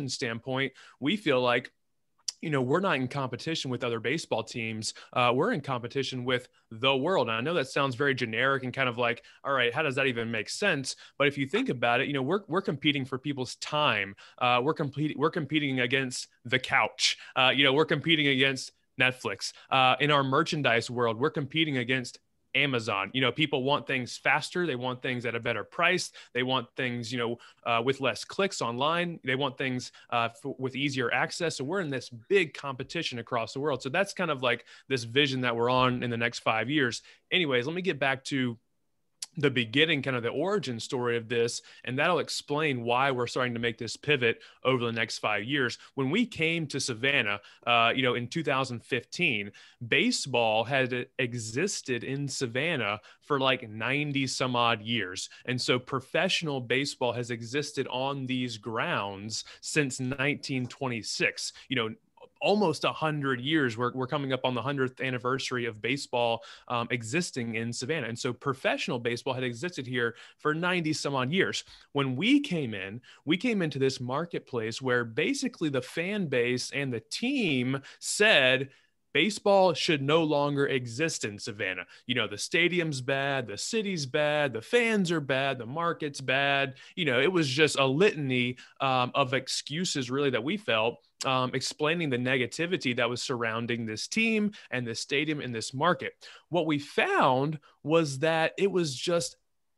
standpoint, we feel like, we're not in competition with other baseball teams. We're in competition with the world. And I know that sounds very generic and kind of like, all right, how does that even make sense? But if you think about it, we're competing for people's time. We're competing against the couch. We're competing against Netflix. In our merchandise world, we're competing against Amazon. People want things faster. They want things at a better price. They want things, with less clicks online. They want things with easier access. So we're in this big competition across the world. So that's kind of like this vision that we're on in the next 5 years. Anyways, let me get back to the beginning, kind of the origin story of this, and that'll explain why we're starting to make this pivot over the next 5 years. When we came to Savannah, in 2015, baseball had existed in Savannah for like 90 some odd years. And so professional baseball has existed on these grounds since 1926. Almost 100 years. We're coming up on the 100th anniversary of baseball existing in Savannah. And so professional baseball had existed here for 90 some odd years. When we came into this marketplace where basically the fan base and the team said, baseball should no longer exist in Savannah. The stadium's bad, the city's bad, the fans are bad, the market's bad. It was just a litany of excuses really that we felt, explaining the negativity that was surrounding this team and this stadium and this market. What we found was that it was just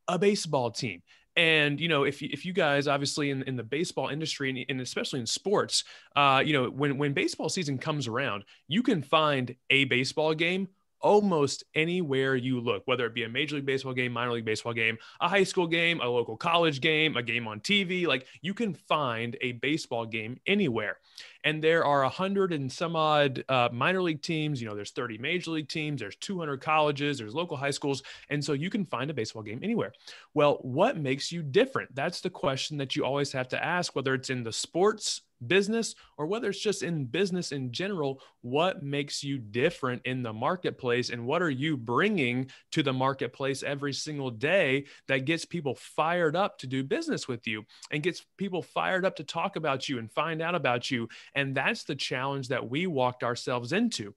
a baseball team. And, if you guys, obviously in the baseball industry and especially in sports, when baseball season comes around, you can find a baseball game almost anywhere you look, whether it be a Major League Baseball game, minor league baseball game, a high school game, a local college game, a game on TV. Like, you can find a baseball game anywhere. And there are 100 and some odd minor league teams. There's 30 major league teams. There's 200 colleges. There's local high schools. And so you can find a baseball game anywhere. Well, what makes you different? That's the question that you always have to ask, whether it's in the sports business or whether it's just in business in general. What makes you different in the marketplace, and what are you bringing to the marketplace every single day that gets people fired up to do business with you and gets people fired up to talk about you and find out about you? And that's the challenge that we walked ourselves into.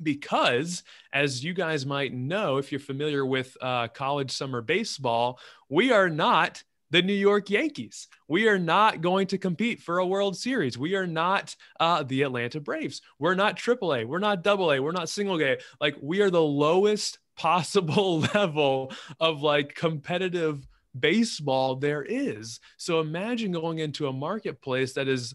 Because, as you guys might know, if you're familiar with college summer baseball, we are not the New York Yankees. We are not going to compete for a World Series. We are not the Atlanta Braves. We're not AAA. We're not AA. We're not single A. Like, we are the lowest possible level of like competitive baseball there is. So imagine going into a marketplace that is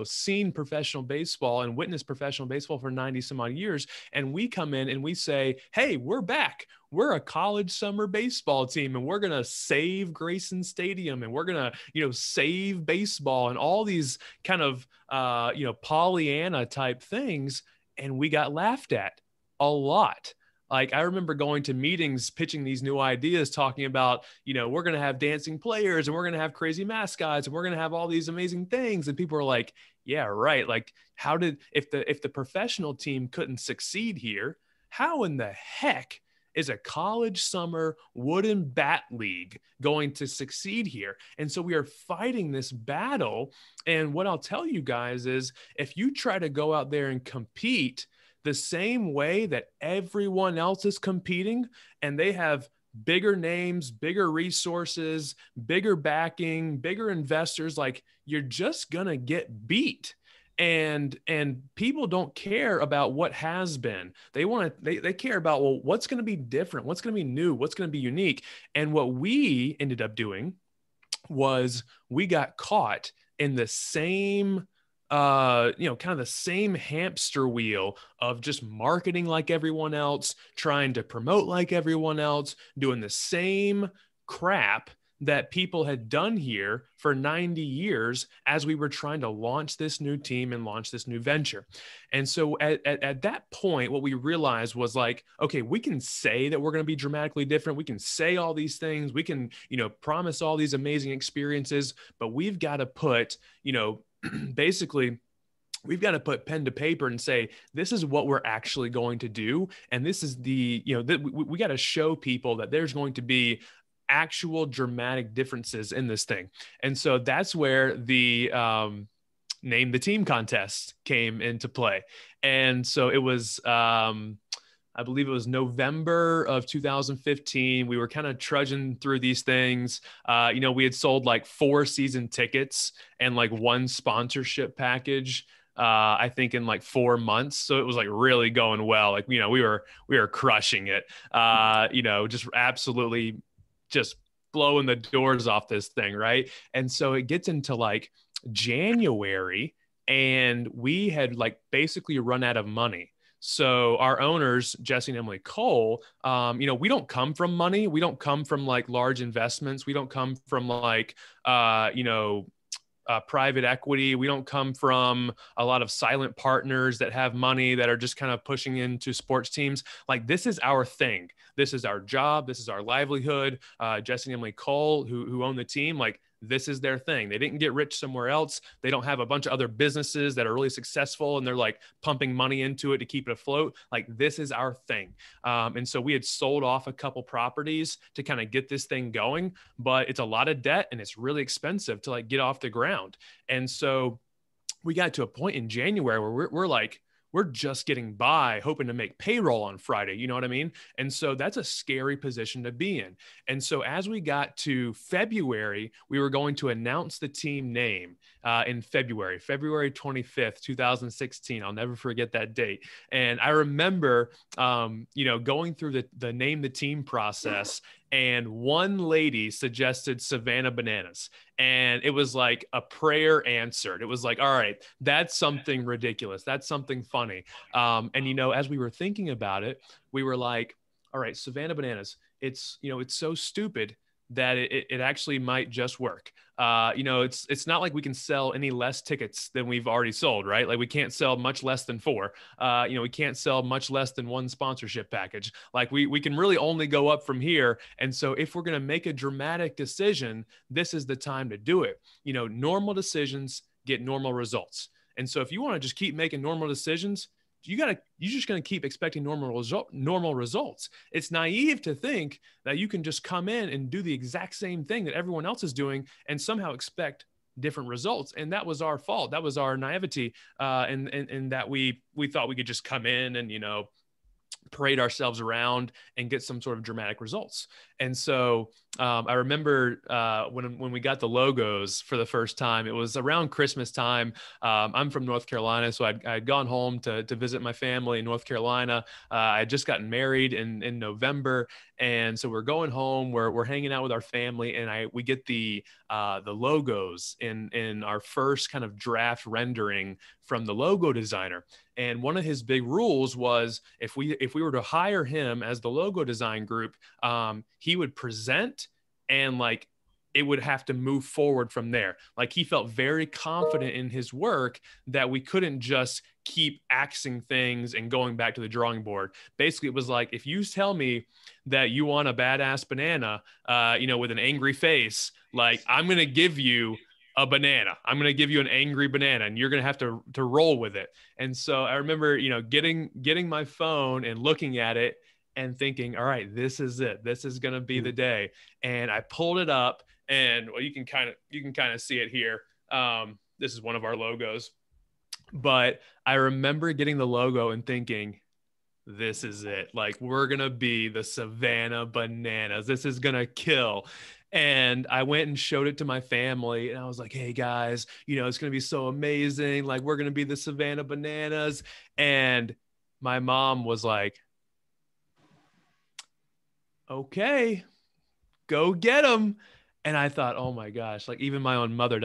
seen professional baseball and witnessed professional baseball for 90 some odd years. And we come in and we say, hey, we're back. We're a college summer baseball team, and we're going to save Grayson Stadium, and we're going to, save baseball and all these kind of, Pollyanna type things. And we got laughed at a lot. Like, I remember going to meetings, pitching these new ideas, talking about, we're going to have dancing players and we're going to have crazy mascots and we're going to have all these amazing things. And people are like, yeah, right. Like, if the professional team couldn't succeed here, how in the heck is a college summer wooden bat league going to succeed here? And so we are fighting this battle. And what I'll tell you guys is, if you try to go out there and compete the same way that everyone else is competing, and they have bigger names, bigger resources, bigger backing, bigger investors, like, you're just going to get beat. And people don't care about what has been. They care about, well, what's going to be different? What's going to be new? What's going to be unique? And what we ended up doing was we got caught in the same kind of the same hamster wheel of just marketing like everyone else, trying to promote like everyone else, doing the same crap that people had done here for 90 years as we were trying to launch this new team and launch this new venture. And so at that point, what we realized was like, okay, we can say that we're going to be dramatically different. We can say all these things. We can, promise all these amazing experiences, but we've got to put, basically, we've got to put pen to paper and say, this is what we're actually going to do. And this is the, we got to show people that there's going to be actual dramatic differences in this thing. And so that's where the name the team contest came into play. And so it was, I believe it was November of 2015. We were kind of trudging through these things. We had sold like 4 season tickets and like 1 sponsorship package. I think in like 4 months. So it was like really going well. Like, we were crushing it. Just absolutely just blowing the doors off this thing. Right. And so it gets into like January, and we had like basically run out of money. So our owners, Jesse and Emily Cole, we don't come from money. We don't come from like large investments. We don't come from like, private equity. We don't come from a lot of silent partners that have money that are just kind of pushing into sports teams. Like, this is our thing. This is our job. This is our livelihood. Jesse and Emily Cole, who own the team, like, this is their thing. They didn't get rich somewhere else. They don't have a bunch of other businesses that are really successful and they're like pumping money into it to keep it afloat. Like, this is our thing. And so we had sold off a couple properties to kind of get this thing going, but it's a lot of debt and it's really expensive to like get off the ground. And so we got to a point in January where we're like, we're just getting by, hoping to make payroll on Friday. You know what I mean? And so that's a scary position to be in. And so as we got to February, we were going to announce the team name in February 25th, 2016. I'll never forget that date. And I remember, going through the name the team process, and one lady suggested Savannah Bananas. And it was like a prayer answered. It was like, all right, that's something ridiculous. That's something funny. As we were thinking about it, we were like, all right, Savannah Bananas, it's so stupid that it actually might just work. It's not like we can sell any less tickets than we've already sold, right? Like, we can't sell much less than 4. We can't sell much less than 1 sponsorship package. Like, we can really only go up from here. And so if we're going to make a dramatic decision, this is the time to do it. Normal decisions get normal results. And so if you want to just keep making normal decisions, you're just going to keep expecting normal results. It's naive to think that you can just come in and do the exact same thing that everyone else is doing and somehow expect different results. And that was our fault. That was our naivety. And that we thought we could just come in and, parade ourselves around and get some sort of dramatic results. And so I remember when we got the logos for the first time, it was around Christmas time. I'm from North Carolina, so I'd gone home to visit my family in North Carolina. I had just gotten married in November, and so we're going home. We're hanging out with our family, and we get the logos in our first kind of draft rendering from the logo designer. And one of his big rules was if we were to hire him as the logo design group, he would present and like it would have to move forward from there. Like, he felt very confident in his work that we couldn't just keep axing things and going back to the drawing board. Basically, it was like, if you tell me that you want a badass banana, with an angry face, like, I'm going to give you a banana. I'm going to give you an angry banana, and you're going to have to roll with it. And so I remember, getting my phone and looking at it and thinking, all right, this is it. This is going to be the day. And I pulled it up, and you can kind of see it here. This is one of our logos, but I remember getting the logo and thinking, this is it. Like, we're going to be the Savannah Bananas. This is going to kill. And I went and showed it to my family, and I was like, hey guys, it's going to be so amazing. Like, we're going to be the Savannah Bananas. And my mom was like, okay, go get them. And I thought, oh my gosh, like, even my own mother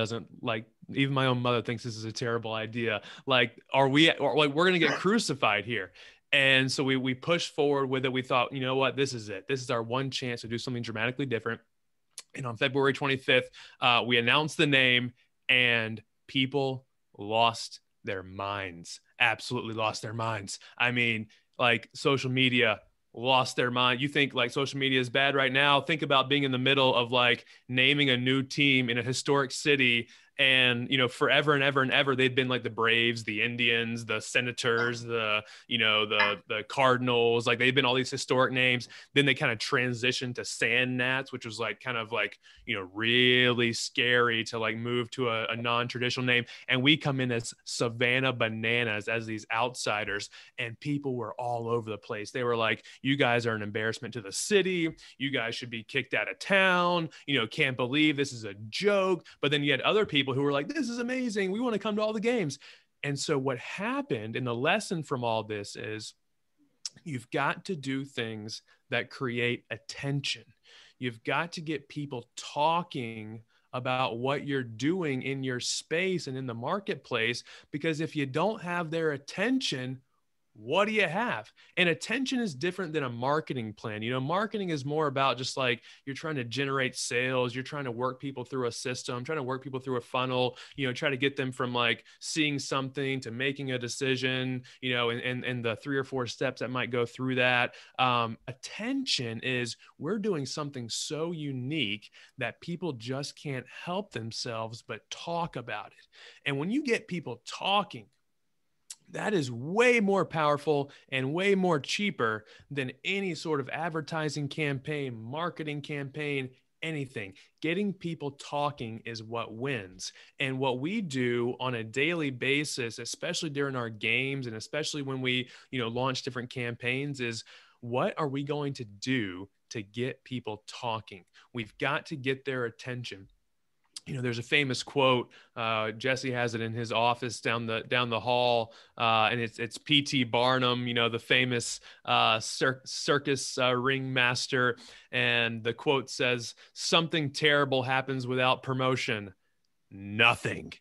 thinks this is a terrible idea. Like, we're going to get crucified here. And so we pushed forward with it. We thought, you know what, this is it. This is our one chance to do something dramatically different. And on February 25th, we announced the name, and people lost their minds, absolutely lost their minds. I mean, like, social media lost their mind. You think like social media is bad right now? Think about being in the middle of like naming a new team in a historic city, And, forever and ever and ever, they'd been like the Braves, the Indians, the Senators, the Cardinals, like they've been all these historic names. Then they kind of transitioned to Sand Gnats, which was like kind of like, really scary to like move to a non-traditional name. And we come in as Savannah Bananas, as these outsiders, and people were all over the place. They were like, you guys are an embarrassment to the city. You guys should be kicked out of town. Can't believe this is a joke. But then you had other people who were like, this is amazing. We want to come to all the games. And so what happened, and the lesson from all this is, you've got to do things that create attention. You've got to get people talking about what you're doing in your space and in the marketplace, because if you don't have their attention, what do you have? And attention is different than a marketing plan. Marketing is more about just like, you're trying to generate sales. You're trying to work people through a system, trying to work people through a funnel, try to get them from like seeing something to making a decision, and the 3 or 4 steps that might go through that. Attention is, we're doing something so unique that people just can't help themselves but talk about it. And when you get people talking, that is way more powerful and way more cheaper than any sort of advertising campaign, marketing campaign, anything. Getting people talking is what wins. And what we do on a daily basis, especially during our games and especially when we, launch different campaigns, is what are we going to do to get people talking? We've got to get their attention. There's a famous quote. Jesse has it in his office down the hall, and it's P.T. Barnum, the famous circus ringmaster. And the quote says, "Something terrible happens without promotion, nothing."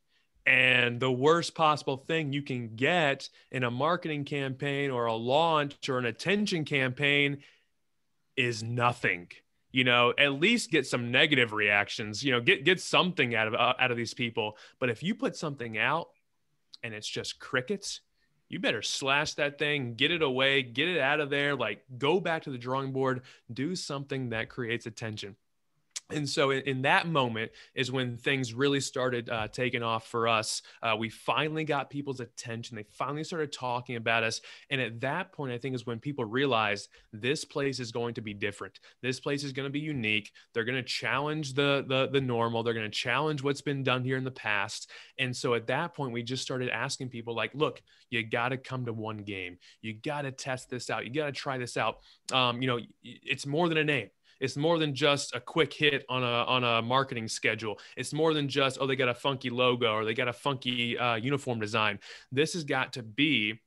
And the worst possible thing you can get in a marketing campaign or a launch or an attention campaign is nothing. At least get some negative reactions, get something out of these people. But if you put something out and it's just crickets, you better slash that thing, get it away, get it out of there, like go back to the drawing board, do something that creates attention. And so in that moment is when things really started taking off for us. We finally got people's attention. They finally started talking about us. And at that point, I think is when people realized this place is going to be different. This place is going to be unique. They're going to challenge the normal. They're going to challenge what's been done here in the past. And so at that point, we just started asking people like, look, you got to come to one game. You got to test this out. You got to try this out. It's more than a name. It's more than just a quick hit on a marketing schedule. It's more than just, oh, they got a funky logo or they got a funky uniform design. This has got to be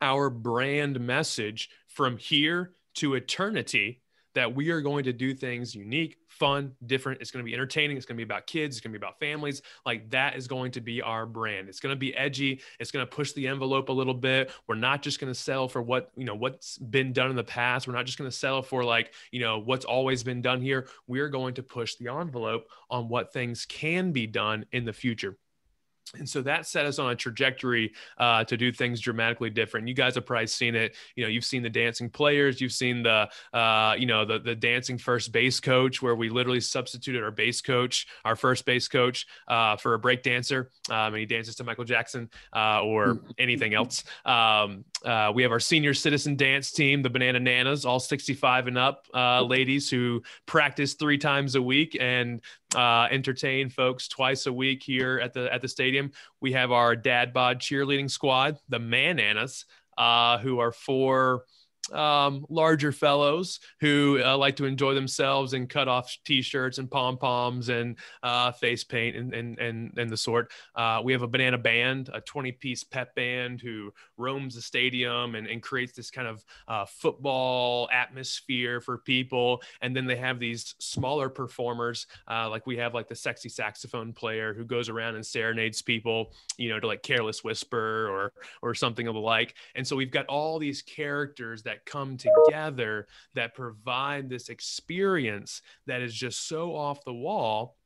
our brand message from here to eternity, that we are going to do things unique, fun, different. It's going to be entertaining. It's going to be about kids. It's going to be about families. Like that is going to be our brand. It's going to be edgy. It's going to push the envelope a little bit. We're not just going to settle for what's been done in the past. We're not just going to settle for what's always been done here. We're going to push the envelope on what things can be done in the future. And so that set us on a trajectory to do things dramatically different. You guys have probably seen it. You've seen the dancing players. You've seen the dancing first base coach, where we literally substituted our base coach, our first base coach, for a break dancer, and he dances to Michael Jackson or anything else. We have our senior citizen dance team, the Banana Nanas, all 65 and up ladies who practice 3 times a week and entertain folks twice a week here at the stadium. We have our dad bod cheerleading squad, the Mananas, who are 4 larger fellows who like to enjoy themselves and cut off t-shirts and pom-poms and face paint and the sort. We have a banana band, a 20-piece pep band who roams the stadium and creates this kind of football atmosphere for people. And then they have these smaller performers, like we have like the sexy saxophone player who goes around and serenades people, to like Careless Whisper or something of the like. And so we've got all these characters that come together that provide this experience that is just so off the wall.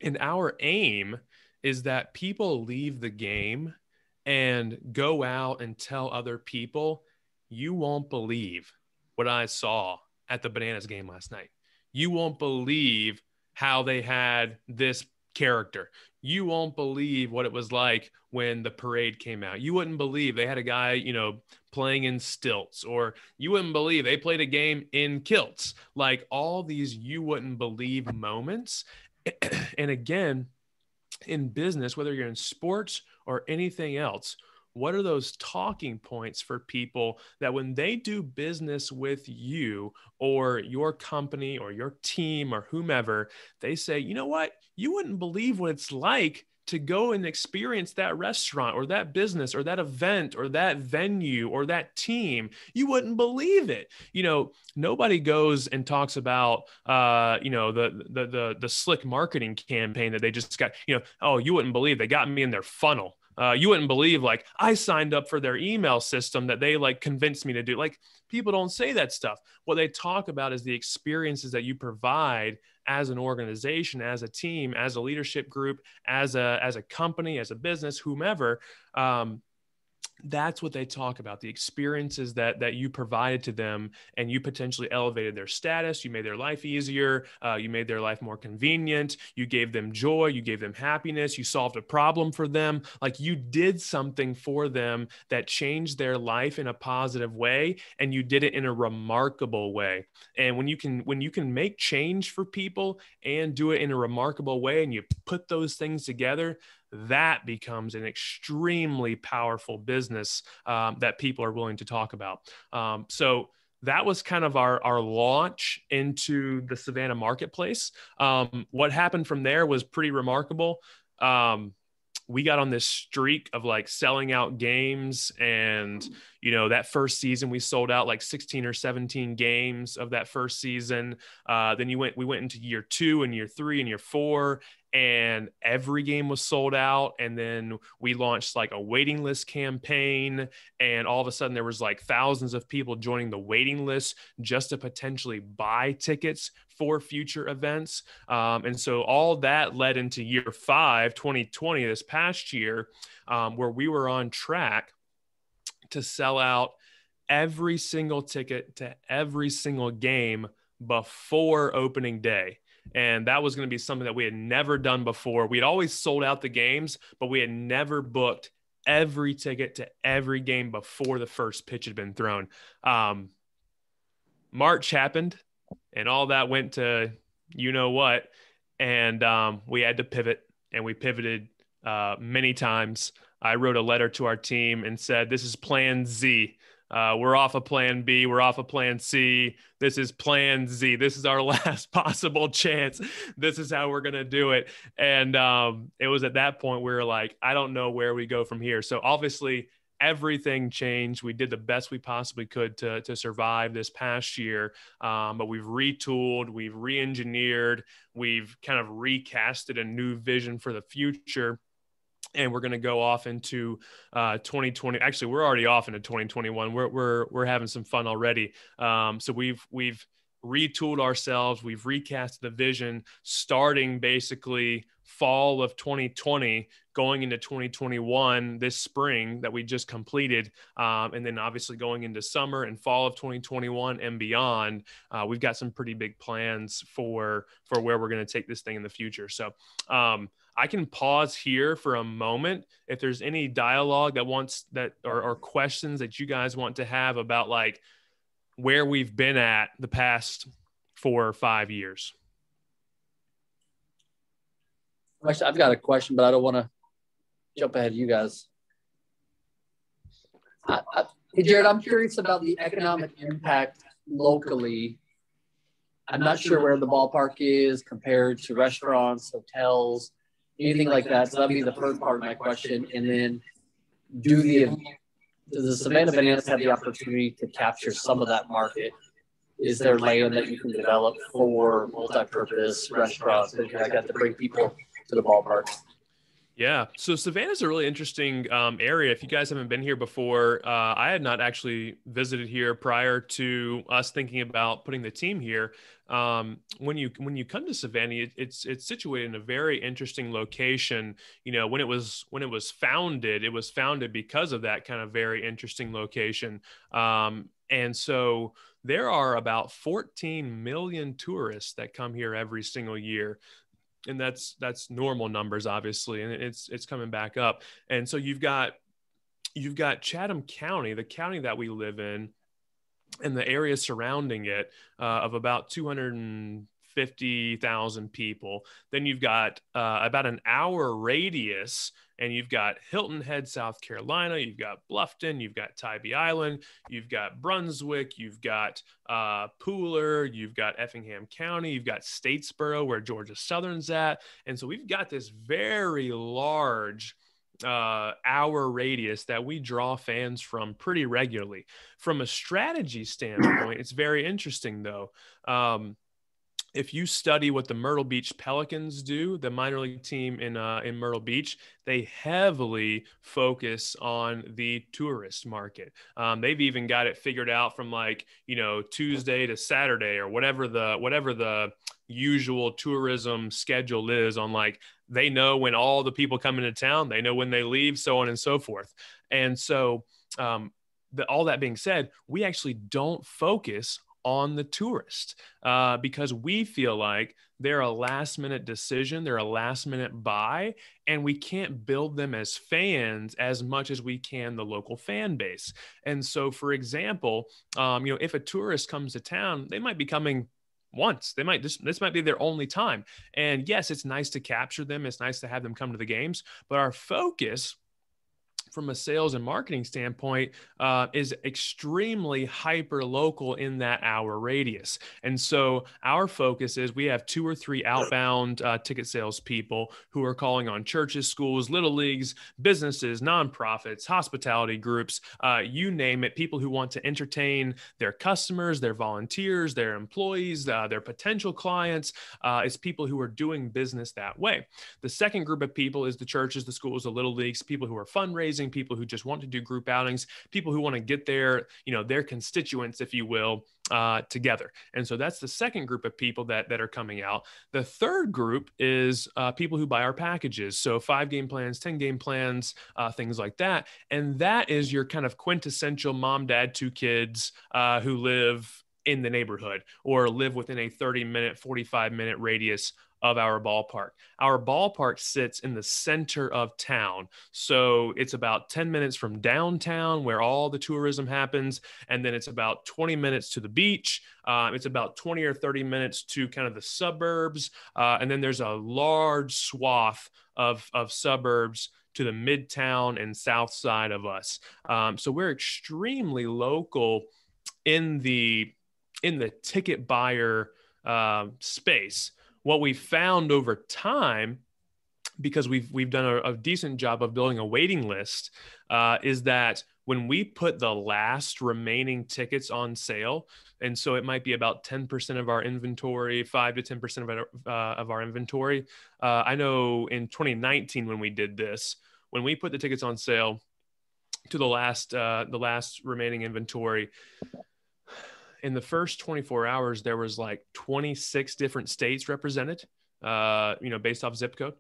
And our aim is that people leave the game and go out and tell other people, you won't believe what I saw at the Bananas game last night. You won't believe how they had this character. you won't believe what it was like when the parade came out. You wouldn't believe they had a guy, playing in stilts, or you wouldn't believe they played a game in kilts. Like all these you wouldn't believe moments. And again, in business, whether you're in sports or anything else, what are those talking points for people that when they do business with you or your company or your team or whomever, they say, you know what? You wouldn't believe what it's like to go and experience that restaurant or that business or that event or that venue or that team. You wouldn't believe it. Nobody goes and talks about, the slick marketing campaign that they just got, oh, you wouldn't believe they got me in their funnel. You wouldn't believe, like, I signed up for their email system that they like convinced me to do. Like, people don't say that stuff. What they talk about is the experiences that you provide as an organization, as a team, as a leadership group, as a company, as a business, whomever. That's what they talk about, the experiences that you provided to them, and you potentially elevated their status. You made their life easier. You made their life more convenient. You gave them joy. You gave them happiness. You solved a problem for them. Like, you did something for them that changed their life in a positive way, and you did it in a remarkable way. And when you can make change for people and do it in a remarkable way, and you put those things together, that becomes an extremely powerful business that people are willing to talk about. So that was kind of our launch into the Savannah marketplace. What happened from there was pretty remarkable. We got on this streak of like selling out games, and that first season we sold out like 16 or 17 games of that first season. Then we went into year 2 and year 3 and year 4, and every game was sold out. And then we launched like a waiting list campaign, and all of a sudden there was like thousands of people joining the waiting list just to potentially buy tickets for future events. And so all that led into year 5, 2020, this past year, where we were on track to sell out every single ticket to every single game before opening day. And that was going to be something that we had never done before. We had always sold out the games, but we had never booked every ticket to every game before the first pitch had been thrown. March happened, and all that went to what. And we had to pivot, and we pivoted many times. I wrote a letter to our team and said, this is plan Z. We're off of plan B. We're off of plan C. This is plan Z. This is our last possible chance. This is how we're going to do it. And it was at that point we were like, I don't know where we go from here. So obviously everything changed. We did the best we possibly could to survive this past year. But we've retooled, we've re-engineered, we've kind of recasted a new vision for the future. And we're going to go off into 2020. Actually, we're already off into 2021. We're having some fun already. So we've retooled ourselves. We've recast the vision, starting basically fall of 2020, going into 2021 this spring that we just completed, and then obviously going into summer and fall of 2021 and beyond. We've got some pretty big plans for where we're going to take this thing in the future. So I can pause here for a moment if there's any dialogue or questions that you guys want to have about like where we've been at the past 4 or 5 years. Actually, I've got a question, but I don't want to jump ahead of you guys. Hey, Jared, I'm curious about the economic impact locally. I'm not sure where the ballpark is compared to restaurants, hotels, anything like that. So that'll be the first part of my question. And then does the Savannah Bananas have the opportunity to capture some of that market? Is there land that you can develop for multi-purpose restaurants? Because I got to bring people to the ballpark. Yeah. So Savannah's a really interesting area. If you guys haven't been here before, I had not actually visited here prior to us thinking about putting the team here. When you come to Savannah, it's situated in a very interesting location. When it was founded, it was founded because of that kind of very interesting location. And so there are about 14 million tourists that come here every single year. and that's normal numbers, obviously, and it's coming back up. And so you've got Chatham County, the county that we live in, and the area surrounding it, of about 250,000 people. Then you've got about an hour radius, and you've got Hilton Head, South Carolina. You've got Bluffton. You've got Tybee Island. You've got Brunswick. You've got Pooler. You've got Effingham County. You've got Statesboro, where Georgia Southern's at. And so we've got this very large hour radius that we draw fans from pretty regularly. From a strategy standpoint, it's very interesting, though. If you study what the Myrtle Beach Pelicans do, the minor league team in Myrtle Beach, they heavily focus on the tourist market. They've even got it figured out from, like, Tuesday to Saturday, or whatever the usual tourism schedule is on, like, they know when all the people come into town, they know when they leave, so on and so forth. And so all that being said, we actually don't focus on the tourist because we feel like they're a last minute decision, they're a last minute buy, and we can't build them as fans as much as we can the local fan base. And so, for example, if a tourist comes to town, they might be coming once. This might be their only time. And yes, it's nice to capture them. It's nice to have them come to the games, but our focus from a sales and marketing standpoint is extremely hyper local in that hour radius. And so our focus is we have 2 or 3 outbound ticket sales people who are calling on churches, schools, little leagues, businesses, nonprofits, hospitality groups, you name it, people who want to entertain their customers, their volunteers, their employees, their potential clients. It's people who are doing business that way. The second group of people is the churches, the schools, the little leagues, people who are fundraising, people who just want to do group outings, people who want to get their constituents, if you will, together. And so that's the second group of people that are coming out. The third group is people who buy our packages. So 5-game plans, 10-game plans, things like that. And that is your kind of quintessential mom, dad, 2 kids who live in the neighborhood or live within a 30-minute, 45-minute radius of our ballpark. Our ballpark sits in the center of town. So it's about 10 minutes from downtown where all the tourism happens. And then it's about 20 minutes to the beach. It's about 20 or 30 minutes to kind of the suburbs. And then there's a large swath of suburbs to the midtown and south side of us. So we're extremely local in the ticket buyer space. What we found over time, because we've done a decent job of building a waiting list, is that when we put the last remaining tickets on sale, and so it might be about 10% of our inventory, 5 to 10% of our inventory. I know in 2019 when we did this, when we put the tickets on sale to the last remaining inventory, in the first 24 hours, there was like 26 different states represented, based off zip code.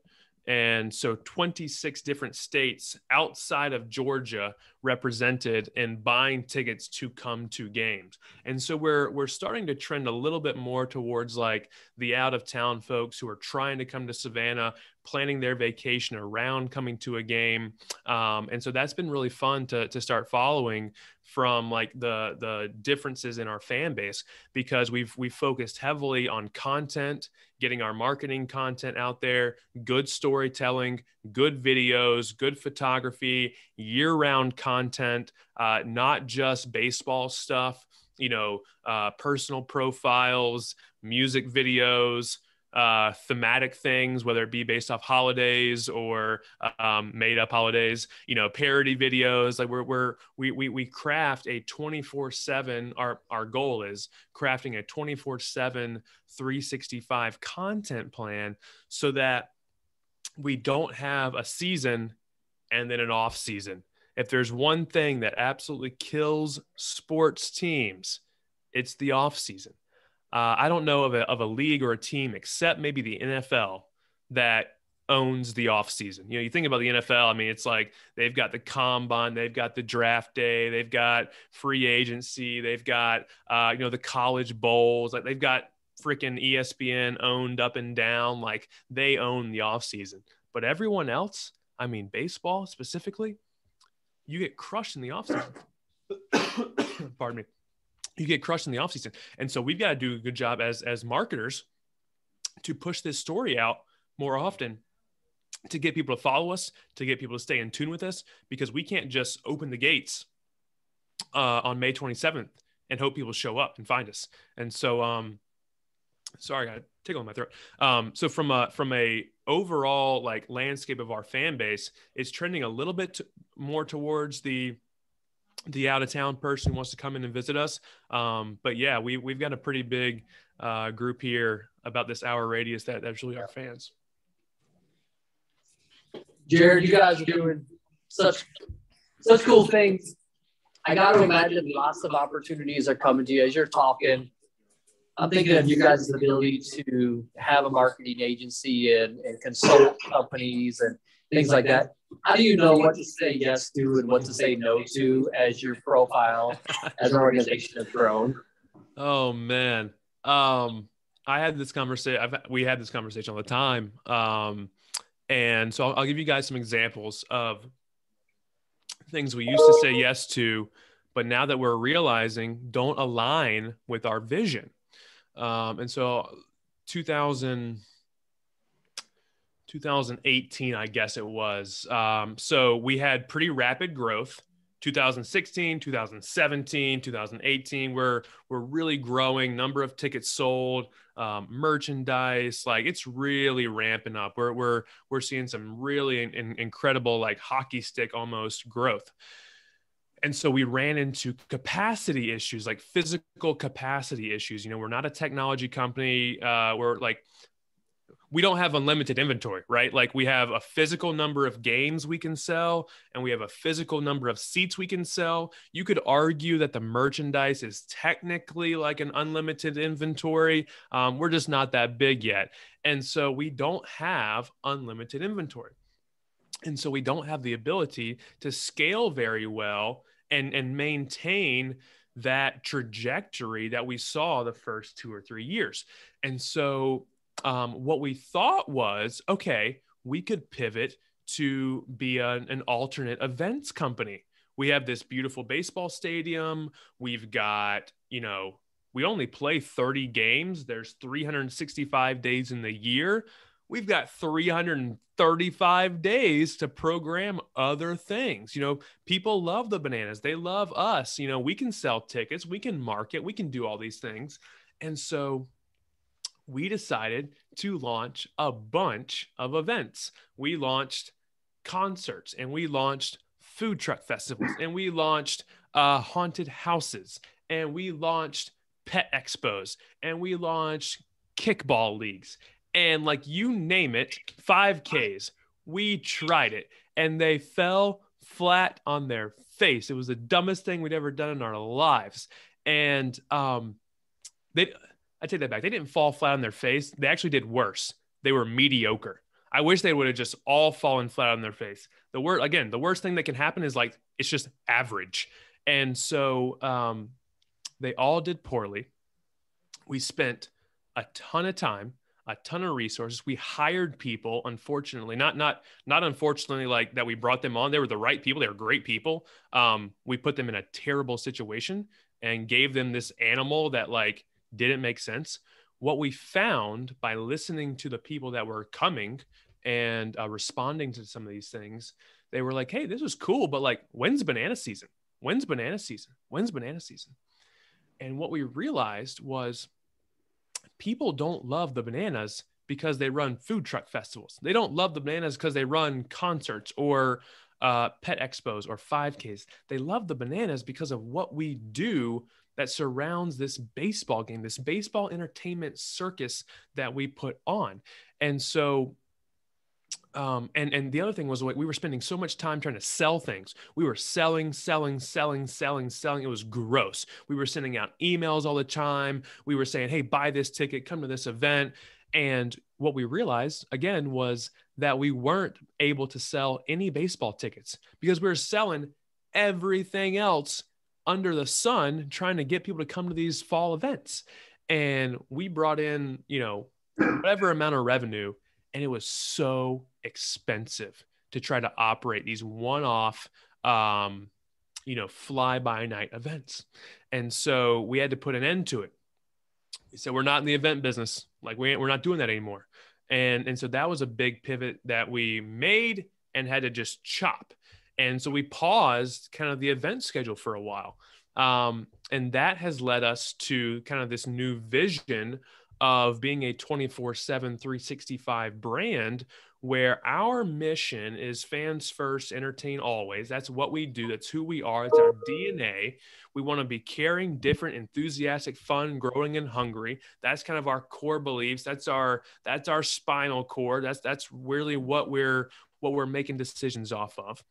And so 26 different states outside of Georgia represented and buying tickets to come to games. And so we're starting to trend a little bit more towards like the out of town folks who are trying to come to Savannah, planning their vacation around coming to a game. And so that's been really fun to start following from like the differences in our fan base, because we've focused heavily on content, getting our marketing content out there, good storytelling, good videos, good photography, year-round content, not just baseball stuff, personal profiles, music videos, thematic things, whether it be based off holidays or made up holidays, parody videos. Like we craft a 24/7. Our goal is crafting a 24/7, 365 content plan so that we don't have a season and then an off season. If there's one thing that absolutely kills sports teams, it's the off season. I don't know of a league or a team except maybe the NFL that owns the offseason. You think about the NFL, I mean, it's like they've got the combine, they've got the draft day, they've got free agency, they've got, the college bowls, like they've got freaking ESPN owned up and down. Like they own the off season, but everyone else, I mean, baseball specifically, you get crushed in the off season. Pardon me. You get crushed in the off season. And so we've got to do a good job as marketers to push this story out more often, to get people to follow us, to get people to stay in tune with us, because we can't just open the gates on May 27th and hope people show up and find us. And so, sorry, I got a tickle in my throat. So from a overall like landscape of our fan base, it's trending a little bit more towards the out of town person who wants to come in and visit us. But yeah, we've got a pretty big group here about this hour radius that's really our fans. Jared, you guys are doing such cool things. I got to imagine lots of opportunities are coming to you as you're talking. I'm thinking of you guys' ability to have a marketing agency and consult companies and things like that. How do you know what to say yes to and what to say no to as your profile as an organization has grown? Oh man. We had this conversation all the time. And so I'll give you guys some examples of things we used to say yes to, but now that we're realizing don't align with our vision. And so 2018, I guess it was. So we had pretty rapid growth. 2016, 2017, 2018, we're really growing, number of tickets sold, merchandise, like it's really ramping up. We're seeing some really incredible, like hockey stick almost growth. And so we ran into capacity issues, like physical capacity issues. You know, we're not a technology company. We don't have unlimited inventory, right? Like we have a physical number of games we can sell, and we have a physical number of seats we can sell. You could argue that the merchandise is technically like an unlimited inventory. We're just not that big yet. And so we don't have unlimited inventory. And so we don't have the ability to scale very well and maintain that trajectory that we saw the first 2 or 3 years. And so what we thought was, okay, we could pivot to be an alternate events company. We have this beautiful baseball stadium. We've got, we only play 30 games. There's 365 days in the year. We've got 335 days to program other things. People love the Bananas. They love us. We can sell tickets. We can market. We can do all these things. And so we decided to launch a bunch of events. We launched concerts, and we launched food truck festivals, and we launched haunted houses, and we launched pet expos, and we launched kickball leagues, and like you name it, 5Ks. We tried it, and they fell flat on their face. It was the dumbest thing we'd ever done in our lives. And I take that back. They didn't fall flat on their face. They actually did worse. They were mediocre. I wish they would have just all fallen flat on their face. The worst thing that can happen is like, it's just average. And so they all did poorly. We spent a ton of time, a ton of resources. We hired people, unfortunately, not unfortunately like that we brought them on. They were the right people. They were great people. We put them in a terrible situation and gave them this animal that like didn't make sense. What we found by listening to the people that were coming and responding to some of these things, they were like, hey, this was cool, but like, when's banana season? When's banana season? When's banana season? And what we realized was people don't love the Bananas because they run food truck festivals. They don't love the Bananas because they run concerts or pet expos or 5Ks. They love the Bananas because of what we do that surrounds this baseball game, this baseball entertainment circus that we put on. And so, and the other thing was we were spending so much time trying to sell things. We were selling. It was gross. We were sending out emails all the time. We were saying, hey, buy this ticket, come to this event. And what we realized, again, was that we weren't able to sell any baseball tickets because we were selling everything else under the sun, trying to get people to come to these fall events. And we brought in, whatever amount of revenue, and it was so expensive to try to operate these one-off, fly-by-night events. And so we had to put an end to it. So we're not in the event business. Like we're not doing that anymore. And so that was a big pivot that we made and had to just chop. And so we paused kind of the event schedule for a while. And that has led us to kind of this new vision of being a 24/7, 365 brand, where our mission is fans first, entertain always. That's what we do. That's who we are. It's our DNA. We want to be caring, different, enthusiastic, fun, growing, and hungry. That's kind of our core beliefs. That's our spinal cord. That's really what we're making decisions off of.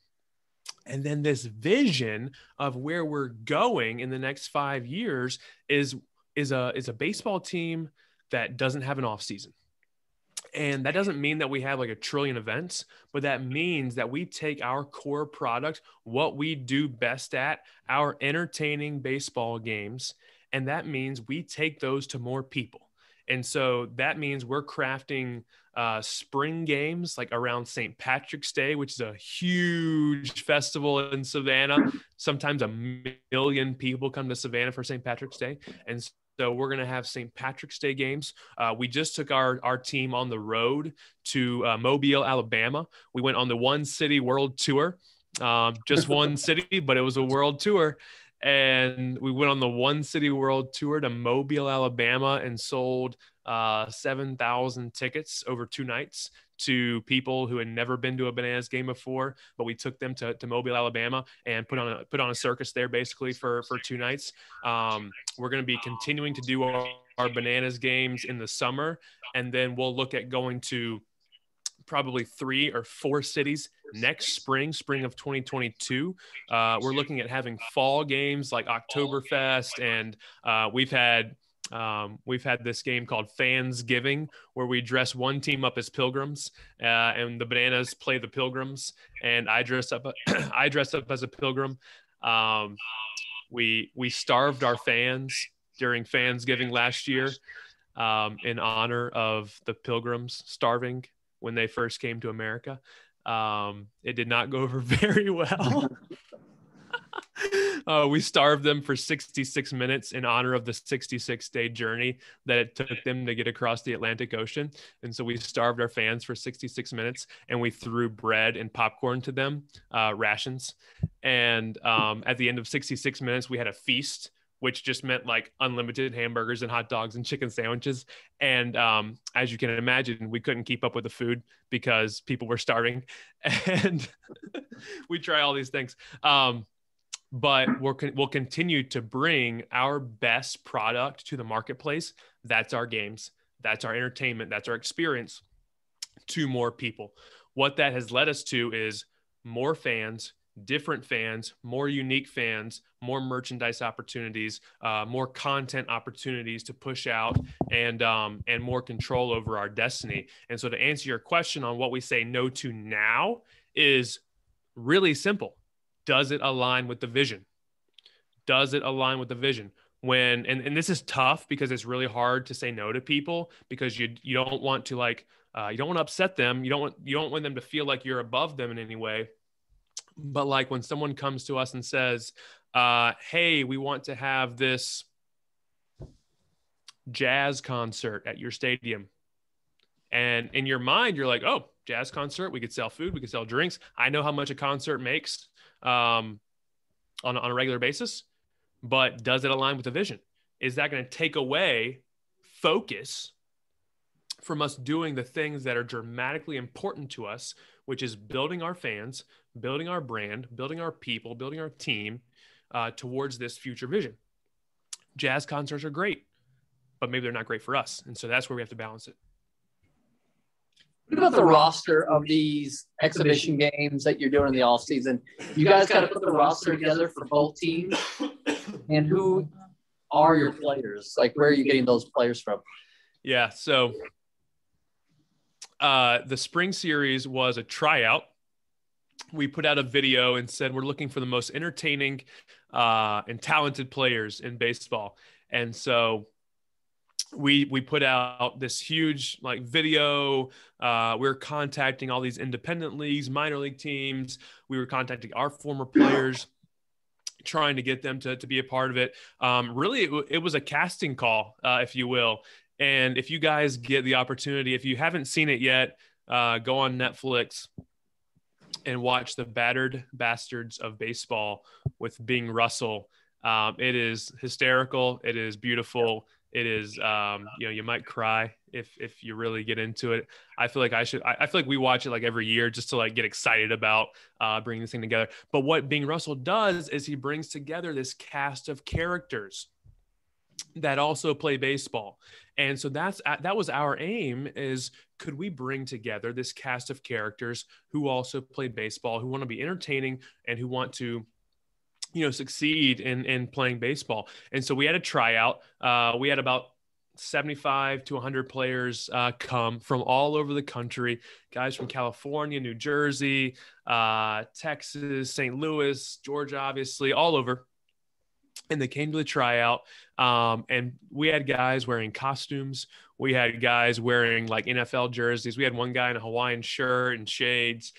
And then this vision of where we're going in the next 5 years is a baseball team that doesn't have an off season. And that doesn't mean that we have like a trillion events, but that means that we take our core product, what we do best at, our entertaining baseball games, and that means we take those to more people. And so that means we're crafting spring games like around St. Patrick's Day, which is a huge festival in Savannah. Sometimes 1 million people come to Savannah for St. Patrick's Day. And so we're going to have St. Patrick's Day games. We just took our team on the road to Mobile, Alabama. We went on the One City World Tour, just one city, but it was a world tour. And we went on the One City World Tour to Mobile, Alabama, and sold 7,000 tickets over 2 nights to people who had never been to a Bananas game before. But we took them to Mobile, Alabama, and put on a circus there basically for 2 nights. We're going to be continuing to do our Bananas games in the summer, and then we'll look at going to probably 3 or 4 cities next spring of 2022. We're looking at having fall games like Oktoberfest, and we've had this game called Fansgiving, where we dress one team up as pilgrims, and the Bananas play the pilgrims, and I dress up as a pilgrim. We starved our fans during Fansgiving last year in honor of the pilgrims starving when they first came to America. It did not go over very well. We starved them for 66 minutes in honor of the 66-day journey that it took them to get across the Atlantic Ocean. And so we starved our fans for 66 minutes, and we threw bread and popcorn to them, rations. And at the end of 66 minutes, we had a feast, which just meant like unlimited hamburgers and hot dogs and chicken sandwiches. And as you can imagine, we couldn't keep up with the food because people were starving. And we try all these things. But we'll continue to bring our best product to the marketplace. That's our games. That's our entertainment. That's our experience to more people. What that has led us to is more fans, different fans, more unique fans, more merchandise opportunities, more content opportunities to push out, and more control over our destiny. And so to answer your question on what we say no to now is really simple. Does it align with the vision? Does it align with the vision? When, and this is tough because it's really hard to say no to people, because you don't want to you don't want to upset them. You don't want them to feel like you're above them in any way. But like when someone comes to us and says, hey, we want to have this jazz concert at your stadium. And in your mind, you're like, oh, jazz concert, we could sell food, we could sell drinks. I know how much a concert makes on a regular basis, but does it align with the vision? Is that going to take away focus from us doing the things that are dramatically important to us, which is building our fans, building our brand, building our people, building our team towards this future vision? Jazz concerts are great, but maybe they're not great for us. And so that's where we have to balance it. What about the roster of these exhibition games that you're doing in the off season? You guys got to put the roster together for both teams. And who are your players? Like, where are you getting those players from? Yeah. So the spring series was a tryout. We put out a video and said, we're looking for the most entertaining and talented players in baseball. And so we put out this huge like video. We're contacting all these independent leagues, minor league teams. We were contacting our former players, trying to get them to be a part of it. Really, it was a casting call, if you will. And if you guys get the opportunity, if you haven't seen it yet, go on Netflix and watch The Battered Bastards of Baseball with Bing Russell. It is hysterical. It is beautiful. It is, you might cry if you really get into it. I feel like I feel like we watch it like every year just to like get excited about bringing this thing together. But what Bing Russell does is he brings together this cast of characters that also play baseball. And so that was our aim, is could we bring together this cast of characters who also play baseball, who want to be entertaining and who want to succeed in playing baseball. And so we had a tryout. We had about 75 to 100 players come from all over the country, guys from California, New Jersey, Texas, St. Louis, Georgia, obviously, all over. And they came to the tryout, and we had guys wearing costumes. We had guys wearing like NFL jerseys. We had one guy in a Hawaiian shirt and shades.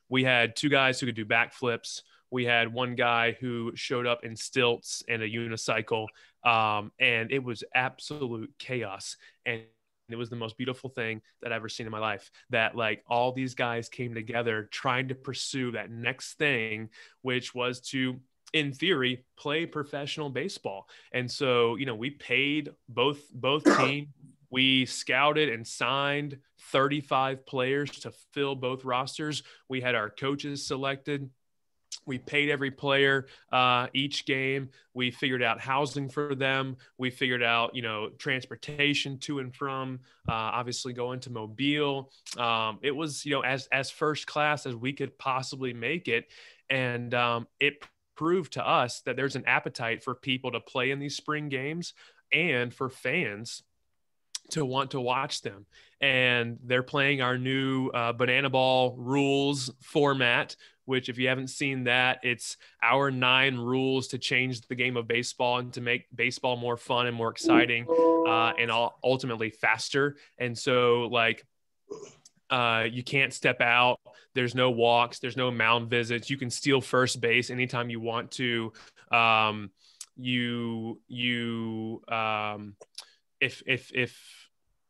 We had two guys who could do backflips. We had one guy who showed up in stilts and a unicycle, and it was absolute chaos. And it was the most beautiful thing that I've ever seen in my life, that like all these guys came together trying to pursue that next thing, which was to, in theory, play professional baseball. And so, we paid both teams. We scouted and signed 35 players to fill both rosters. We had our coaches selected. We paid every player each game. We figured out housing for them. We figured out, transportation to and from, obviously going to Mobile. It was, as first class as we could possibly make it. And it proved to us that there's an appetite for people to play in these spring games and for fans to want to watch them. And they're playing our new banana ball rules format, which if you haven't seen that, it's our 9 rules to change the game of baseball and to make baseball more fun and more exciting and ultimately faster. And so you can't step out. There's no walks. There's no mound visits. You can steal first base anytime you want to.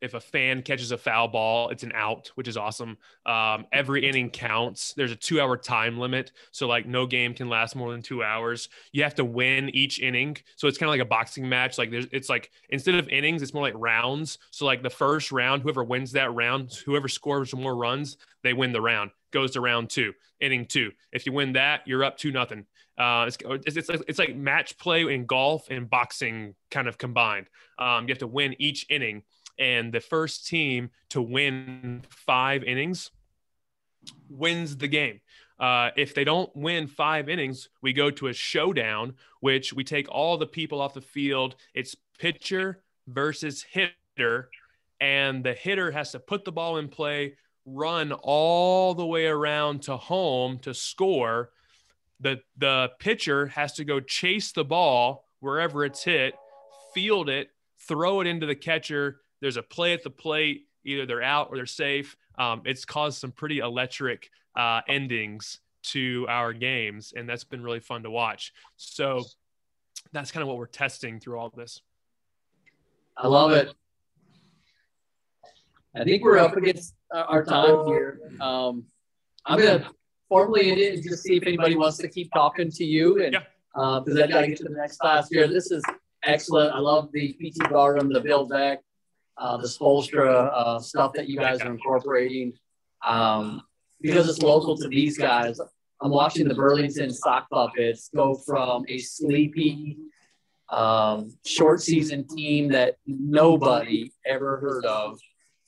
If a fan catches a foul ball, it's an out, which is awesome. Every inning counts. There's a 2-hour time limit. So no game can last more than 2 hours. You have to win each inning. So it's kind of like a boxing match. It's instead of innings, it's more like rounds. So the first round, whoever wins that round, whoever scores more runs, they win the round. Goes to round 2, inning 2. If you win that, you're up 2-0. It's like match play in golf and boxing kind of combined. You have to win each inning. And the first team to win 5 innings wins the game. If they don't win 5 innings, we go to a showdown, which we take all the people off the field. It's pitcher versus hitter, and the hitter has to put the ball in play, run all the way around to home to score. The pitcher has to go chase the ball wherever it's hit, field it, throw it into the catcher. There's a play at the plate. Either they're out or they're safe. It's caused some pretty electric endings to our games, and that's been really fun to watch. So that's kind of what we're testing through all this. I love it. I think we're up against our time here. I'm going to formally end it and just see if anybody wants to keep talking to you. And because I got to get to the next class here. This is excellent. I love the PT Garden, the build deck. The Spolstra stuff that you guys are incorporating, because it's local to these guys. I'm watching the Burlington sock puppets go from a sleepy, short season team that nobody ever heard of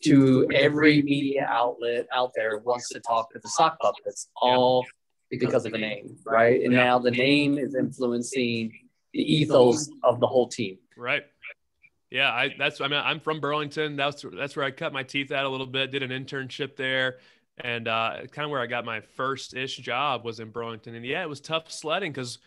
to every media outlet out there wants to talk to the sock puppets, all because of the name, right? And now the name is influencing the ethos of the whole team. Right. Yeah, I'm from Burlington. That's where I cut my teeth at a little bit, did an internship there. And kind of where I got my first-ish job was in Burlington. And yeah, it was tough sledding because,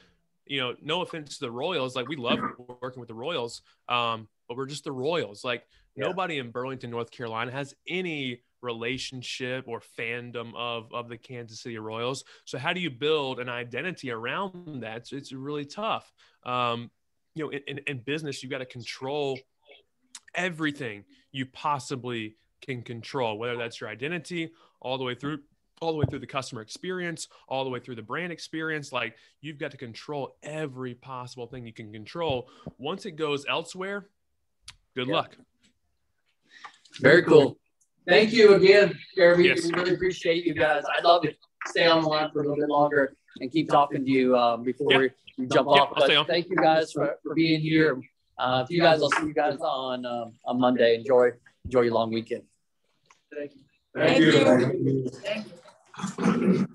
no offense to the Royals, we love working with the Royals. But but we're just the Royals. Like nobody in Burlington, North Carolina has any relationship or fandom of the Kansas City Royals. So how do you build an identity around that? So it's really tough. In business, you got to control everything you possibly can control, whether that's your identity all the way through the customer experience, all the way through the brand experience. Like you've got to control every possible thing you can control. Once it goes elsewhere, good luck. Very cool. Thank you again, Jeremy. Yes. We really appreciate you guys. I'd love to stay on the line for a little bit longer and keep talking to you before you jump off. But thank you guys for being here. I'll see you guys on Monday. Enjoy your long weekend. Thank you. Thank you. Thank you.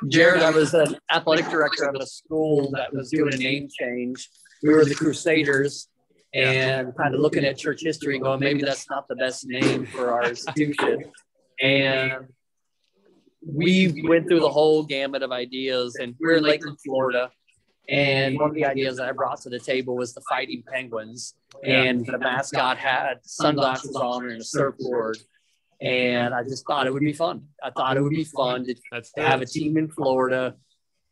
Jared, I was an athletic director of a school that was doing a name change. We were the Crusaders, and kind of looking at church history and going, maybe that's not the best name for our institution. And we went through the whole gamut of ideas, and we're in Lakeland, Florida. And one of the ideas that I brought to the table was the Fighting Penguins. And the mascot had sunglasses on and a surfboard. And I just thought it would be fun. I thought it would be fun to have a team in Florida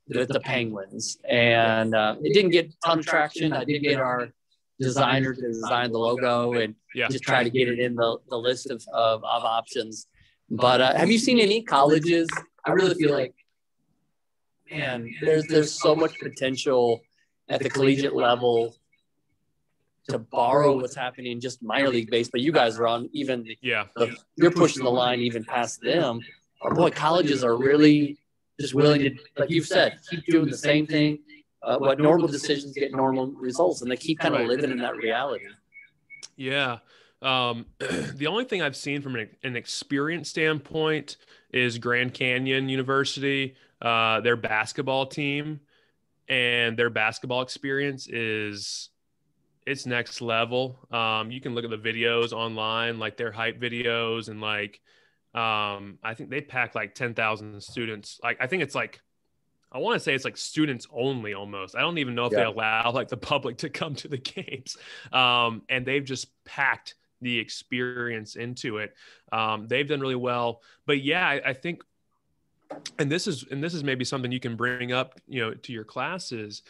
with the Penguins. And it didn't get a ton of traction. I did get our designer to design the logo and just try to get it in the list of options. But have you seen any colleges? I really feel like, man, there's so much potential at the collegiate level to borrow what's happening in just minor league baseball. You guys are on even you're pushing the line even past them. Or boy, colleges are really just willing to, like you've said, keep doing the same thing. What normal decisions get normal results, and they keep kind of living in that reality. Yeah. The only thing I've seen from an experience standpoint is Grand Canyon University, their basketball team, and their basketball experience it's next level. You can look at the videos online, like their hype videos, and I think they pack like 10,000 students. I think it's like, I want to say it's like students only almost. I don't even know if they allow like the public to come to the games. And they've just packed the experience into it. They've done really well. But I think, and this is maybe something you can bring up, to your classes.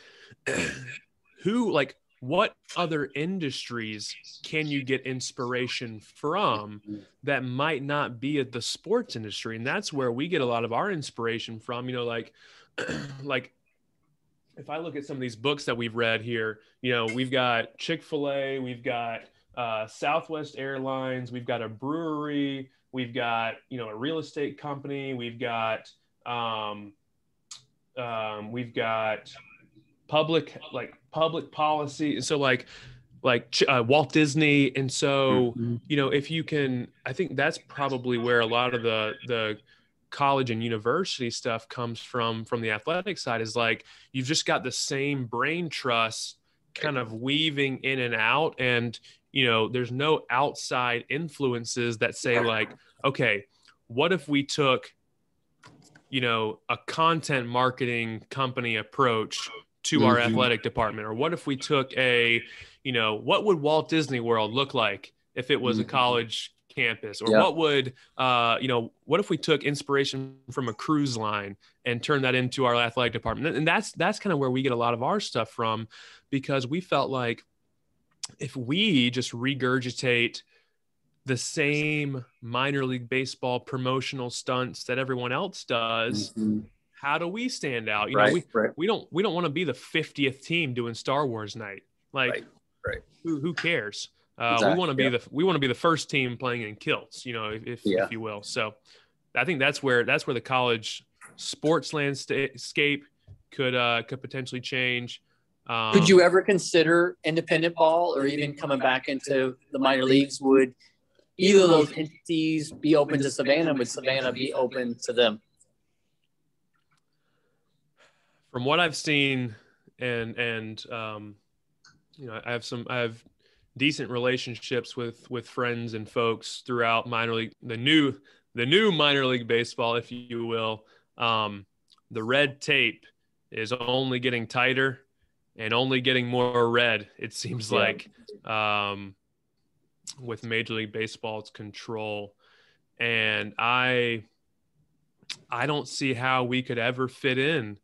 What other industries can you get inspiration from that might not be at the sports industry? And that's where we get a lot of our inspiration from, like if I look at some of these books that we've read here, we've got Chick-fil-A, we've got Southwest Airlines, we've got a brewery, we've got, a real estate company, we've got public policy. So like Walt Disney. And so, if you can, I think that's probably where a lot of the college and university stuff comes from the athletic side, is like, you've just got the same brain trust kind of weaving in and out. And, there's no outside influences that say like, okay, what if we took, a content marketing company approach to our athletic department? Or what if we took what would Walt Disney World look like if it was a college campus? Or what would, what if we took inspiration from a cruise line and turned that into our athletic department? And that's kind of where we get a lot of our stuff from, because we felt like if we just regurgitate the same minor league baseball promotional stunts that everyone else does, how do we stand out? We don't want to be the 50th team doing Star Wars night. Who cares? Exactly. We want to be the first team playing in kilts, if you will. So I think that's where the college sports landscape could potentially change. Could you ever consider independent ball, or even coming back into the minor leagues? Would either of those entities be open to Savannah? Would Savannah be open to them? From what I've seen, and I have decent relationships with friends and folks throughout minor league, the new minor league baseball, if you will. The red tape is only getting tighter, and only getting more red, it seems like, with Major League Baseball's control. And I don't see how we could ever fit in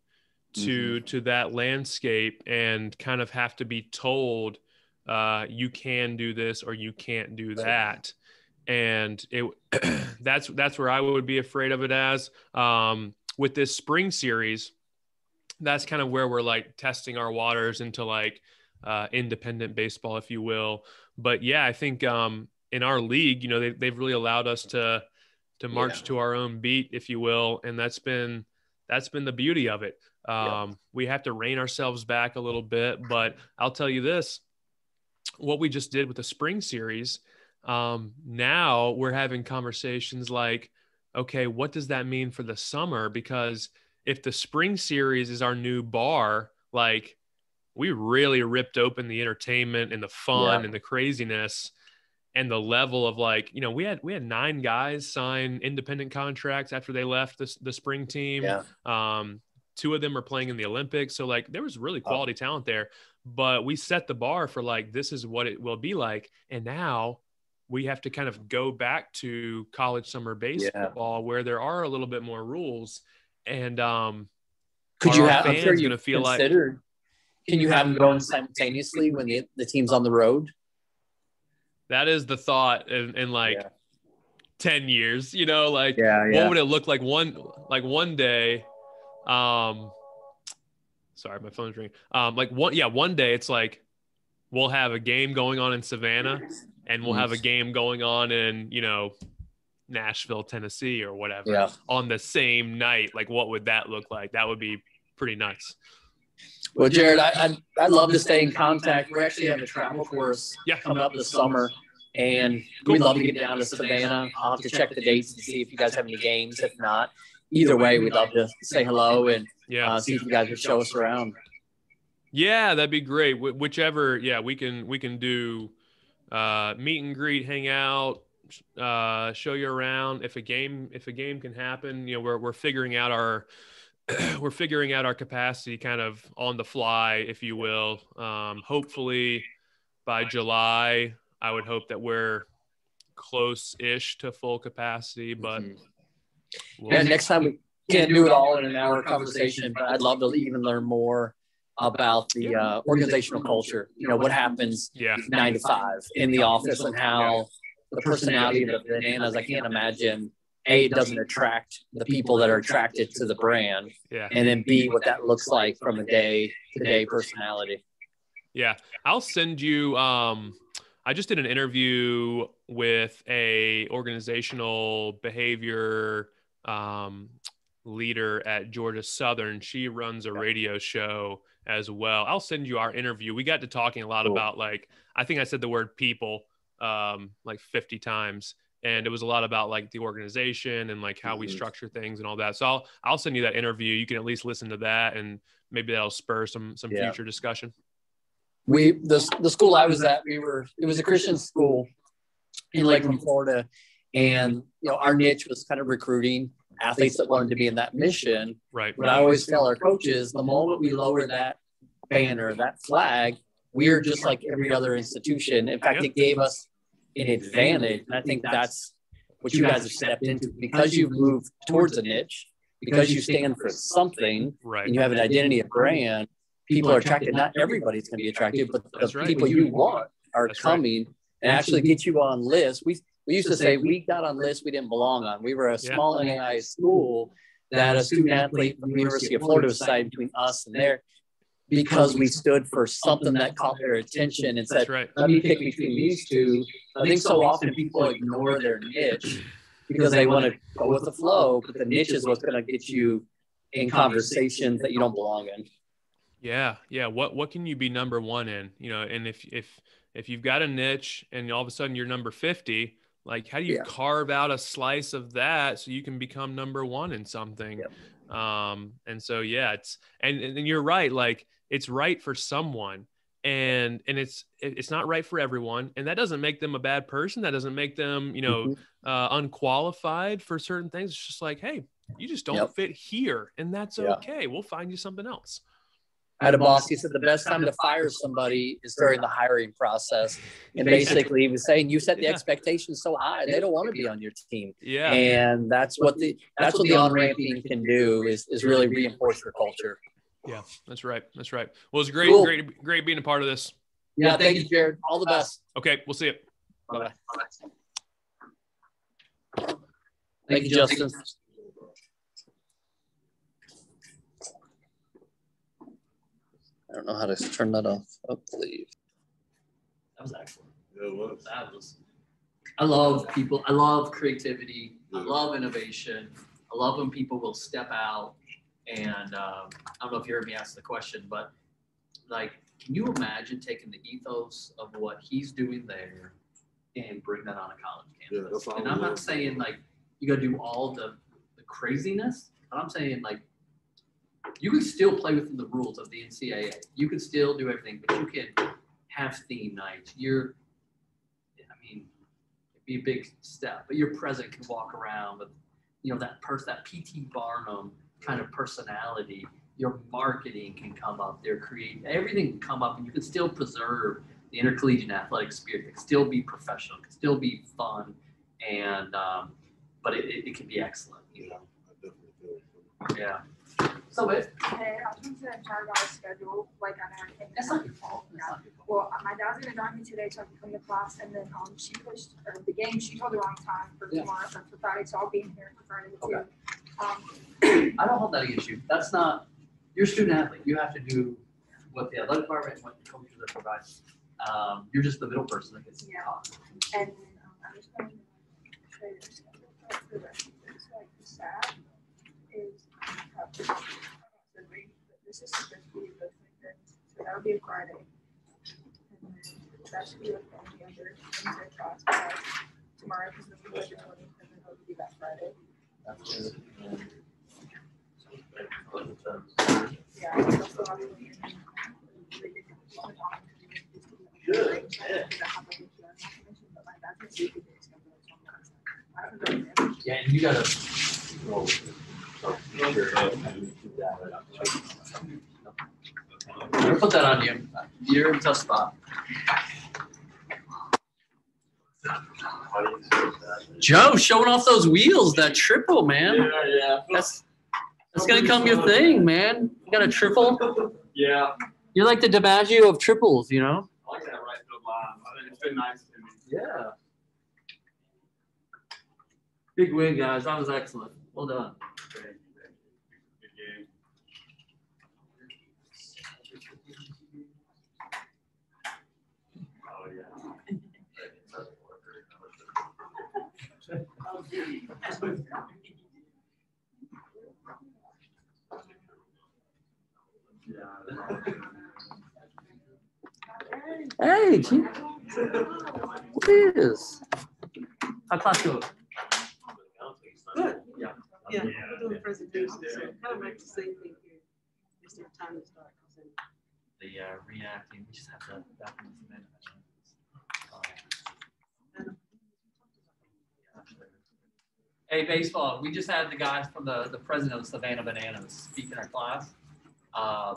to that landscape and kind of have to be told, you can do this or you can't do that. And that's where I would be afraid of it as, with this spring series. That's kind of where we're like testing our waters into like independent baseball, if you will. But yeah, I think in our league, you know, they've really allowed us to march to our own beat, if you will. And that's been the beauty of it. We have to rein ourselves back a little bit, but I'll tell you this, what we just did with the spring series, now we're having conversations like, okay, what does that mean for the summer? Because if the spring series is our new bar, like we really ripped open the entertainment and the fun and the craziness and the level of like, you know, we had 9 guys sign independent contracts after they left the spring team. 2 of them are playing in the Olympics. So like there was really quality talent there, but we set the bar for like, this is what it will be like. And now we have to kind of go back to college summer baseball where there are a little bit more rules. And could you have, fans going to feel considered, like, can you have them going simultaneously when the team's on the road? That is the thought in like 10 years, you know, like what would it look like one day? Sorry, my phone's ringing. Like one day it's like, we'll have a game going on in Savannah and we'll have a game going on in, you know, Nashville, Tennessee or whatever on the same night. Like what would that look like? That would be pretty nuts. Well, Jared, I'd love to stay in contact. We actually have a travel course coming up this summer, and we'd love to get down to Savannah. I'll have to check the dates and see if you guys have any games. If not, either way, we'd love to say hello and see if you guys would show us around. Yeah, that'd be great. Whichever, we can do meet and greet, hang out, show you around. If a game can happen, you know, we're figuring out our capacity kind of on the fly, if you will. Hopefully by July, I would hope that we're close-ish to full capacity, but next time we can't do it all in an hour conversation, but I'd love to even learn more about the organizational culture. You know, what happens 9 to 5 in the office and how the personality of the bananas, I can't imagine A, it doesn't attract the people that are attracted to the brand. And then B, what that looks like from a day-to-day personality. Yeah. I'll send you, I just did an interview with a organizational behavior leader at Georgia Southern. She runs a radio show as well. I'll send you our interview. We got to talking a lot about, like, I think I said the word people like 50 times. And it was a lot about like the organization and like how we structure things and all that. So I'll send you that interview. You can at least listen to that, and maybe that'll spur some future discussion. The school I was at, it was a Christian school in Lakeland, Florida. And, you know, our niche was kind of recruiting athletes that wanted to be in that mission. Right. But I always tell our coaches, the moment we lower that banner, that flag, we are just like every other institution. In fact, it gave us an advantage. And I think that's what you guys have stepped into, because you've moved towards a niche, because you stand for something, and you have an identity of brand. People are attracted. Not everybody's going to be attracted, but the people you want are coming and actually get you on lists. We used to say we got on lists we didn't belong on. We were a small NAIA school that a student athlete from the University of Florida was decided between us and there, because we stood for something that caught their attention and said, let me pick between these two. I think so often people ignore their niche because they want to go with the flow, but the niche is what's going to get you in conversations that you don't belong in. Yeah. What can you be number one in? You know, and if you've got a niche and all of a sudden you're number 50, like how do you carve out a slice of that so you can become number one in something? And so it's and you're right, like it's right for someone, and it's not right for everyone, and that doesn't make them a bad person. That doesn't make them, you know, unqualified for certain things. It's just like, hey, you just don't fit here, and that's okay. We'll find you something else. I had a boss, he said the best time to fire somebody is during the hiring process. And basically he was saying, you set the expectations so high, they don't want to be on your team. Yeah. And that's what the on-ramping can do is really reinforce your culture. Yeah, that's right. That's right. Well, it was great, Cool. great being a part of this. Yeah, thank you, Jared. All the best. Okay, we'll see you. Bye-bye. Thank you, Justin. I don't know how to turn that off. Oh, please. That was excellent. Yeah, it was. That was. I love people. I love creativity. I love innovation. I love when people will step out. And I don't know if you heard me ask the question, but like, can you imagine taking the ethos of what he's doing there and bring that on a college campus? Yeah, and I'm not saying like you got to do all the craziness, but I'm saying like you can still play within the rules of the NCAA. You can still do everything, but you can have theme nights. It'd be a big step, but your president can walk around with, that P.T. Barnum kind of personality. Your marketing can come up there, everything can come up, and you can still preserve the intercollegiate athletic spirit. It can still be professional, it can still be fun, and but it can be excellent, I definitely feel it. Yeah. So Hey, I was going to try about a schedule, like I know I can't. That's not your fault. Well, my dad's gonna drive me today so I can come to class, and then she pushed the game. She told the wrong time for tomorrow, for Friday, so I'll be in here for Friday too. Okay. I don't hold that against you. That's not, you're a student athlete. You have to do what the athletic department and what the coaches are providing. You're just the middle person that gets taught. And I'm just going to show you the schedule for the rest of this. Like the staff is this is supposed to be the 23rd, so that would be a Friday. And then that should be like the under Wednesday class tomorrow because this is like the 20th, and then it'll be that Friday. That's good. Yeah, that's the last one. Yeah, and you gotta. I'll put that on you. You're in a tough spot. Joe showing off those wheels, that triple, man. Yeah. That's gonna come your thing, man. You got a triple? Yeah. You're like the DiMaggio of triples, I like that right to the line. I think it's been nice to me. Yeah. Big win, guys. That was excellent. Well done. Good game. Oh, yeah. Hey, what is? How class goes? Good. Yeah. Yeah, we're doing presentations, so kind of like the same thing here. Just have time to start. The reacting, we just have to document some Hey, baseball, we just had the guys from the president of Savannah Bananas speak in our class. I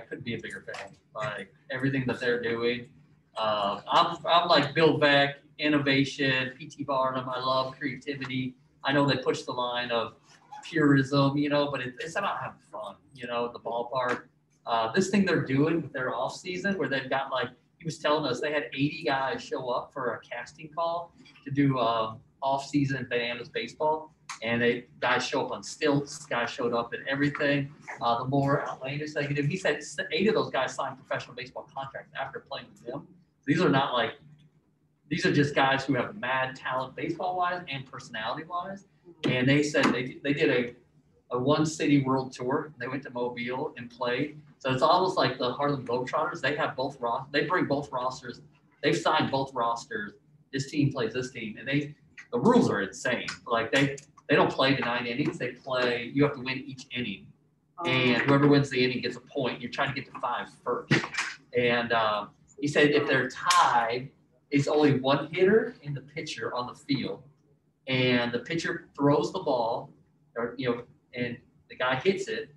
couldn't be a bigger fan. Like everything that they're doing. I'm like Bill Beck, innovation, P.T. Barnum. I love creativity. I know they push the line of purism, but it's about having fun, at the ballpark. This thing they're doing with their off season, where they've got he was telling us they had 80 guys show up for a casting call to do off season Bananas baseball. And guys show up on stilts. Guys showed up in everything. The more outlandish they could do. He said 8 of those guys signed professional baseball contracts after playing with him. These are not these are just guys who have mad talent baseball-wise and personality-wise. And they said they did a one-city world tour. They went to Mobile and played. So it's almost like the Harlem Globetrotters. They have both they bring both rosters. They've signed both rosters. This team plays this team, and the rules are insane. They don't play to 9 innings. They play. You have to win each inning, and whoever wins the inning gets a point. You're trying to get to 5 first. And he said if they're tied, it's only one hitter and the pitcher on the field, and the pitcher throws the ball, and the guy hits it.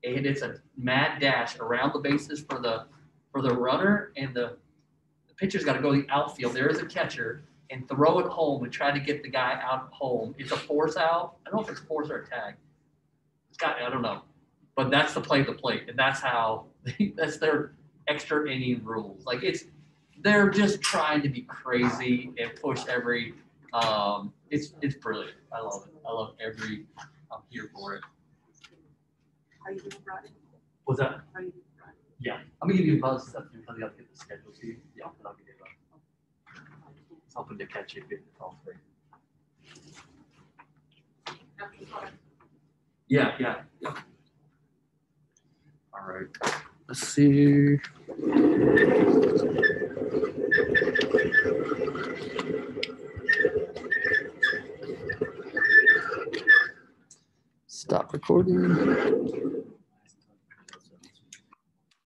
and it's a mad dash around the bases for the runner, and the pitcher's got to go to the outfield. There is a catcher and throw it home and try to get the guy out home. It's a force out. I don't know if it's force or a tag. I don't know, but that's the play to plate, and that's how that's their extra inning rules. Like they're just trying to be crazy and push every. It's brilliant. I love it. I love every. I'm here for it. Are you doing Friday? What's that? Are you doing Friday? Yeah, I'm gonna give you a buzz stuff because I got to get the schedule to you. Yeah, but I'll give you a buzz. It's hoping to catch you getting the call free. After Friday. Yeah. All right. Let's see. Stop recording.